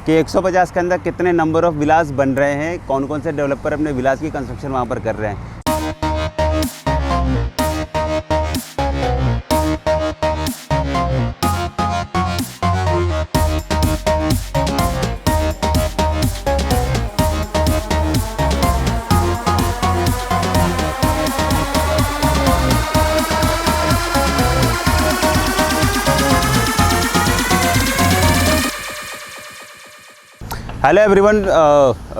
कि 150 के अंदर कितने नंबर ऑफ़ विलास बन रहे हैं, कौन कौन से डेवलपर अपने विलास की कंस्ट्रक्शन वहाँ पर कर रहे हैं। Hello everyone,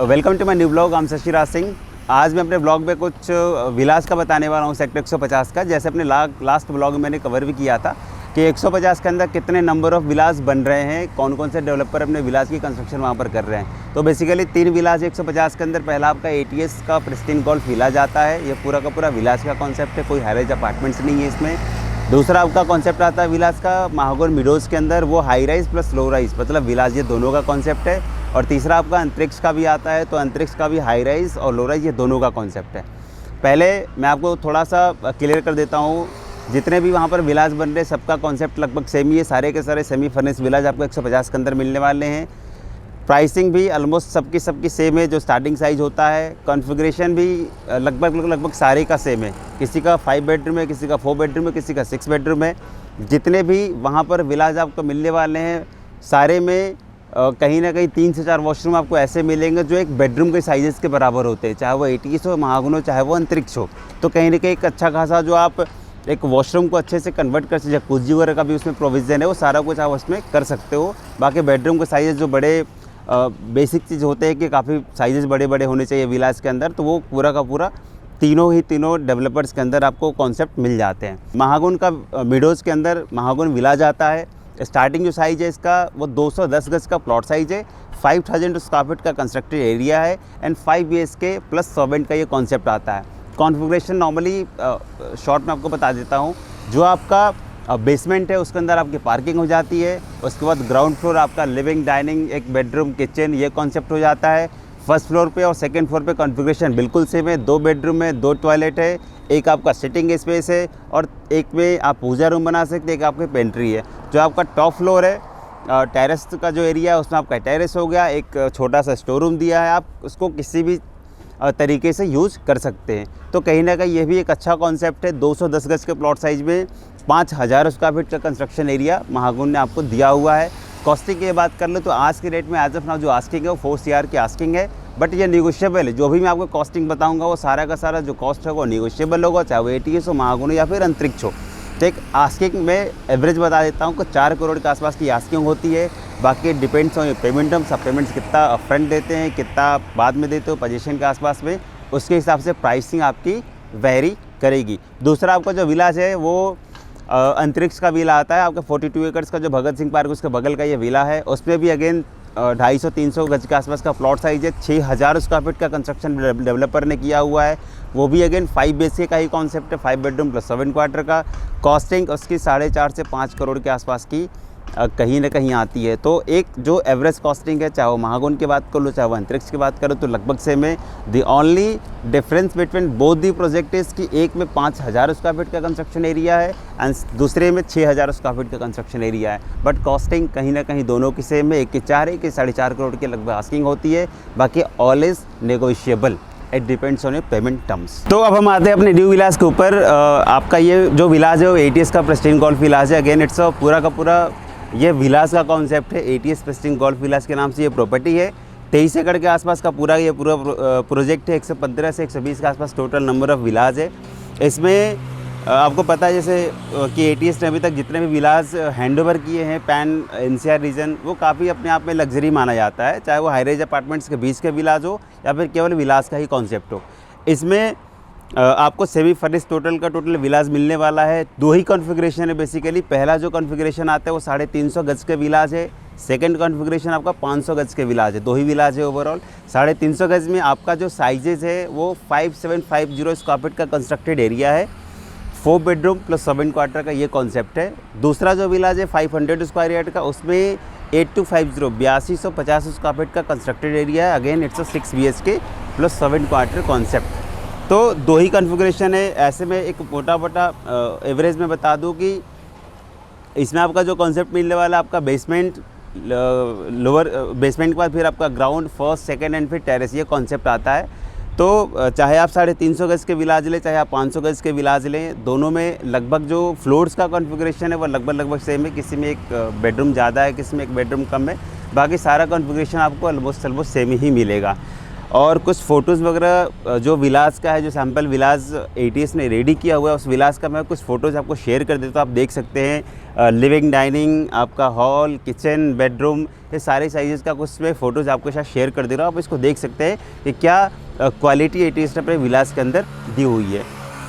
welcome to my new blog. I'm Shashiraj Singh. आज मैं अपने ब्लॉग में कुछ विलास का बताने वाला हूँ सेक्टर 150 का। जैसे अपने लास्ट ब्लॉग में मैंने कवर भी किया था कि 150 के अंदर कितने नंबर ऑफ़ विलास बन रहे हैं, कौन कौन से डेवलपर अपने विलास की कंस्ट्रक्शन वहाँ पर कर रहे हैं। तो बेसिकली 3 विलास 150 के अंदर। पहला आपका ATS का प्रिस्टीन गोल्फ विला जाता है। ये पूरा का पूरा विलास का कॉन्सेप्ट है, कोई हाई-राइज अपार्टमेंट्स नहीं है इसमें। दूसरा आपका कॉन्सेप्ट आता है विलास का महागौन मीडोज़ के अंदर, वो high rise plus low rise मतलब विलास, ये दोनों का कॉन्सेप्ट है। और तीसरा आपका अंतरिक्ष का भी आता है, तो अंतरिक्ष का भी हाई राइज और लो राइज, ये दोनों का कॉन्सेप्ट है। पहले मैं आपको थोड़ा सा क्लियर कर देता हूँ, जितने भी वहाँ पर विलास बन रहे हैं सबका कॉन्सेप्ट लगभग सेम ही है। सारे के सारे सेमी फर्निश विलास आपको 150 के अंदर मिलने वाले हैं। प्राइसिंग भी ऑलमोस्ट सबकी सेम है, जो स्टार्टिंग साइज़ होता है। कॉन्फ़िगरेशन भी लगभग सारे का सेम है। किसी का 5 बेडरूम है, किसी का 4 बेडरूम है, किसी का 6 बेडरूम है। जितने भी वहाँ पर विलास आपको मिलने वाले हैं सारे में कहीं ना कहीं 3 से 4 वॉशरूम आपको ऐसे मिलेंगे जो एक बेडरूम के साइज़ के बराबर होते हैं, चाहे वो ATS हो, महागौन हो, चाहे वो अंतरिक्ष हो। तो कहीं ना कहीं एक अच्छा खासा जो आप एक वॉशरूम को अच्छे से कन्वर्ट कर सकते, जकूज़ी वगैरह का भी उसमें प्रोविज़न है, वो सारा कुछ आप उसमें कर सकते हो। बाकी बेडरूम के साइज़ जो बड़े बेसिक चीज़ होते हैं कि काफ़ी साइज़ बड़े बड़े होने चाहिए विलास के अंदर, तो वो पूरा का पूरा तीनों डेवलपर्स के अंदर आपको कॉन्सेप्ट मिल जाते हैं। महागौन का मीडोज़ के अंदर महागौन विला जाता है। स्टार्टिंग जो साइज़ है इसका वो 210 गज का प्लॉट साइज़ है, 5000 स्क्वायर फीट का कंस्ट्रक्टेड एरिया है एंड 5 BHK प्लस सर्वेंट का ये कॉन्सेप्ट आता है। कॉन्फ़िगरेशन नॉर्मली शॉर्ट में आपको बता देता हूँ। जो आपका बेसमेंट है उसके अंदर आपकी पार्किंग हो जाती है। उसके बाद ग्राउंड फ्लोर आपका लिविंग, डाइनिंग, एक बेडरूम, किचन, ये कॉन्सेप्ट हो जाता है। फर्स्ट फ्लोर पे और सेकंड फ्लोर पे कॉन्फ़िगरेशन बिल्कुल सेम है। 2 बेडरूम है, 2 टॉयलेट है, एक आपका सिटिंग स्पेस है और एक में आप पूजा रूम बना सकते हैं, एक आपकी पेंट्री है। जो आपका टॉप फ्लोर है, टेरेस का जो एरिया है उसमें आपका टेरेस हो गया, एक छोटा सा स्टोर रूम दिया है, आप उसको किसी भी तरीके से यूज़ कर सकते हैं। तो कहीं ना कहीं ये भी एक अच्छा कॉन्सेप्ट है। 210 गज के प्लॉट साइज़ में 5000 स्क्वायर फीट का कंस्ट्रक्शन एरिया महागौन ने आपको दिया हुआ है। कॉस्टिंग की बात कर लो तो आज के रेट में एज ऑफ नाउ जो आस्किंग है वो 4 CR की आस्किंग है, बट ये निगोशिएबल है। जो भी मैं आपको कॉस्टिंग बताऊंगा वो सारा का सारा जो कॉस्ट होगा वो निगोशिएबल होगा, चाहे वो ATS हो, महागौन हो या फिर अंतरिक्ष हो। तो एक आस्किंग में एवरेज बता देता हूँ कि 4 करोड़ के आसपास की आस्किंग होती है। बाकी डिपेंड्स ऑन पेमेंट, हम सब पेमेंट्स कितना अपफ्रंट देते हैं, कितना बाद में देते हो पोजीशन के आसपास में, उसके हिसाब से प्राइसिंग आपकी वेरी करेगी। दूसरा आपका जो विलास है वो अंतरिक्ष का विला आता है आपका 42 एकड़ का, जो भगत सिंह पार्क उसके बगल का ये विला है। उसमें भी अगेन 250-300 गज के आसपास का प्लॉट साइज़ है। 6000 स्क्वायर फीट का कंस्ट्रक्शन डेवलपर ने किया हुआ है। वो भी अगेन 5 BHK का ही कॉन्सेप्ट है, 5 बेडरूम प्लस 7 क्वार्टर का। कॉस्टिंग उसकी 4.5 से 5 करोड़ के आसपास की कहीं ना कहीं आती है। तो एक जो एवरेज कॉस्टिंग है, चाहे वो महागौन की बात कर लो, चाहे वो अंतरिक्ष की बात करो, तो लगभग सेम है। The only difference between both the project is कि एक में 5000 स्क्वायर फीट का कंस्ट्रक्शन एरिया है एंड दूसरे में 6000 स्क्वायर फीट का कंस्ट्रक्शन एरिया है, बट कॉस्टिंग कहीं ना कहीं दोनों की सेम है। एक की 4 है, एक की 4.5 करोड़ के लगभग आस्किंग होती है। बाकी all is negotiable, it depends on your payment terms. तो अब हम आते हैं अपने न्यू विलास के ऊपर। आपका ये जो विलास है वो ATS का प्रिस्टीन गोल्फ विलास है। अगेन इट्स पूरा का पूरा ये विलास का कॉन्सेप्ट है। ATS प्रिस्टीन गोल्फ विलास के नाम से ये प्रॉपर्टी है। 23 एकड़ के आसपास का पूरा प्रोजेक्ट है। 115 से 120 के आसपास टोटल नंबर ऑफ़ विलास है। इसमें आपको पता है जैसे कि ATS ने अभी तक जितने भी विलास हैंडओवर किए हैं पैन NCR रीजन, वो काफ़ी अपने आप में लग्जरी माना जाता है, चाहे वो हाई राइज अपार्टमेंट्स के बीच के विलास हो या फिर केवल विलास का ही कॉन्सेप्ट हो। इसमें आपको सेमी फर्निश टोटल विलास मिलने वाला है। 2 ही कॉन्फ़िगरेशन है बेसिकली। पहला जो कॉन्फ़िगरेशन आता है वो 350 गज के विलास है। सेकंड कॉन्फ़िगरेशन आपका 500 गज के विलास है। 2 ही विलास है ओवरऑल। 350 गज में आपका जो साइजेज़ है वो 5750 स्क्वायर फीट का कंस्ट्रक्टेड एरिया है। 4 बेडरूम प्लस 7 क्वार्टर का ये कॉन्सेप्ट है। दूसरा जो विलास है 500 स्क्वायर यार्ड का, उसमें 8250 स्क्वायर फीट का कंस्ट्रक्टेड एरिया है। Again it's 6 BHK plus 7 quarter concept. तो 2 ही कॉन्फ़िगरेशन है। ऐसे में एक मोटा एवरेज में बता दूं कि इसमें आपका जो कॉन्सेप्ट मिलने वाला है, आपका बेसमेंट लोअर बेसमेंट के बाद फिर आपका ग्राउंड, फर्स्ट, सेकंड एंड फिर टेरेस, ये कॉन्सेप्ट आता है। तो चाहे आप 350 गज़ के विलाज लें, चाहे आप 500 गज़ के विलाज लें, दोनों में लगभग जो फ्लोर्स का कॉन्फ़िगरेशन है वो लगभग सेम है। किसी में एक बेडरूम ज़्यादा है, किसी में एक बेडरूम कम है, बाकी सारा कॉन्फ़िगरेशन आपको ऑलमोस्ट सेम ही मिलेगा। और कुछ फ़ोटोज़ वगैरह जो विलास का है, जो सैम्पल विलास ATS ने रेडी किया हुआ है, उस विलास का मैं कुछ फ़ोटोज़ आपको शेयर कर देता हूँ। आप देख सकते हैं लिविंग, डाइनिंग, आपका हॉल, किचन, बेडरूम, ये सारे साइज़ का कुछ मैं फ़ोटोज़ आपके साथ शेयर कर दे रहा हूँ। आप इसको देख सकते हैं कि क्या क्वालिटी ATS ने अपने विलास के अंदर दी हुई है।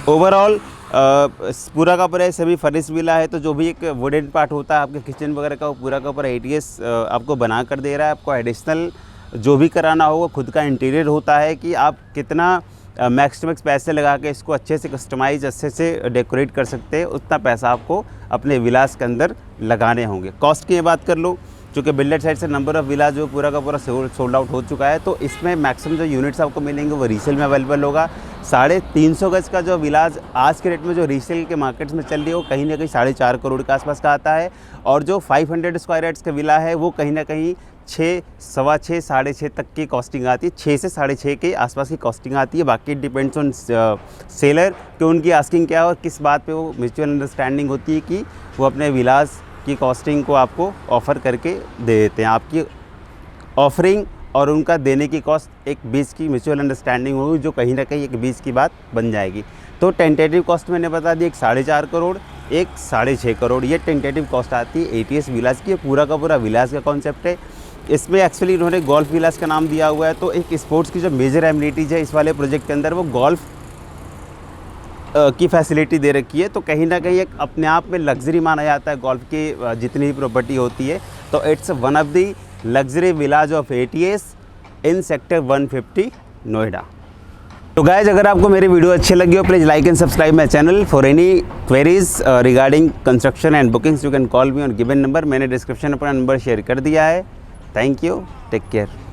ओवरऑल पूरा का पूरा सेमी फर्निश विला है, तो जो भी एक वुडन पार्ट होता है आपके किचन वगैरह का, वो पूरा का पूरा ATS आपको बना कर दे रहा है। आपको एडिशनल जो भी कराना हो वो खुद का इंटीरियर होता है कि आप कितना मैक्स टू मैक्स पैसे लगा के इसको अच्छे से कस्टमाइज़, अच्छे से डेकोरेट कर सकते हैं, उतना पैसा आपको अपने विलास के अंदर लगाने होंगे। कॉस्ट की बात कर लो, चूँकि बिल्डर साइड से नंबर ऑफ़ विला जो पूरा का पूरा सोल्ड आउट हो चुका है, तो इसमें मैक्सिमम जो यूनिट्स आपको मिलेंगे वो रीसेल में अवेलेबल होगा। 350 गज़ का जो विलाज आज के रेट में जो रीसेल के मार्केट्स में चल रही है, वो कहीं ना कहीं 4.5 करोड़ के आसपास का आता है। और जो 500 स्क्वायर यार्ड्स का विला है वो कहीं ना कहीं 6, सवा 6, 6.5 तक की कॉस्टिंग आती है। 6 से 6.5 के आसपास की कॉस्टिंग आती है। बाकी डिपेंड्स ऑन सेलर कि उनकी आस्किंग क्या है और किस बात पे वो म्यूचुअल अंडरस्टैंडिंग होती है कि वो अपने विलास की कॉस्टिंग को आपको ऑफ़र करके दे देते हैं। आपकी ऑफरिंग और उनका देने की कॉस्ट एक बीच की म्यूचुअल अंडरस्टैंडिंग होगी, जो कहीं ना कहीं एक बीच की बात बन जाएगी। तो टेंटेटिव कॉस्ट मैंने बता दी, एक 4.5 करोड़, एक 6.5 करोड़, ये टेंटेटिव कॉस्ट आती है ATS विलास की। पूरा का पूरा विलास का कॉन्सेप्ट है। इसमें एक्चुअली इन्होंने गोल्फ विलास का नाम दिया हुआ है। तो एक स्पोर्ट्स की जो मेजर एमिनिटीज़ है इस वाले प्रोजेक्ट के अंदर, वो गोल्फ की फैसिलिटी दे रखी है। तो कहीं ना कहीं एक अपने आप में लग्जरी माना जाता है गोल्फ की जितनी भी प्रॉपर्टी होती है। तो it's one of the luxury villas of ATS in sector 150 Noida. तो गाइज, अगर आपको मेरी वीडियो अच्छी लगी हो, please like and subscribe my channel. For any queries regarding construction and bookings you can call me on given number. मैंने description में अपना नंबर शेयर कर दिया है। Thank you, take care.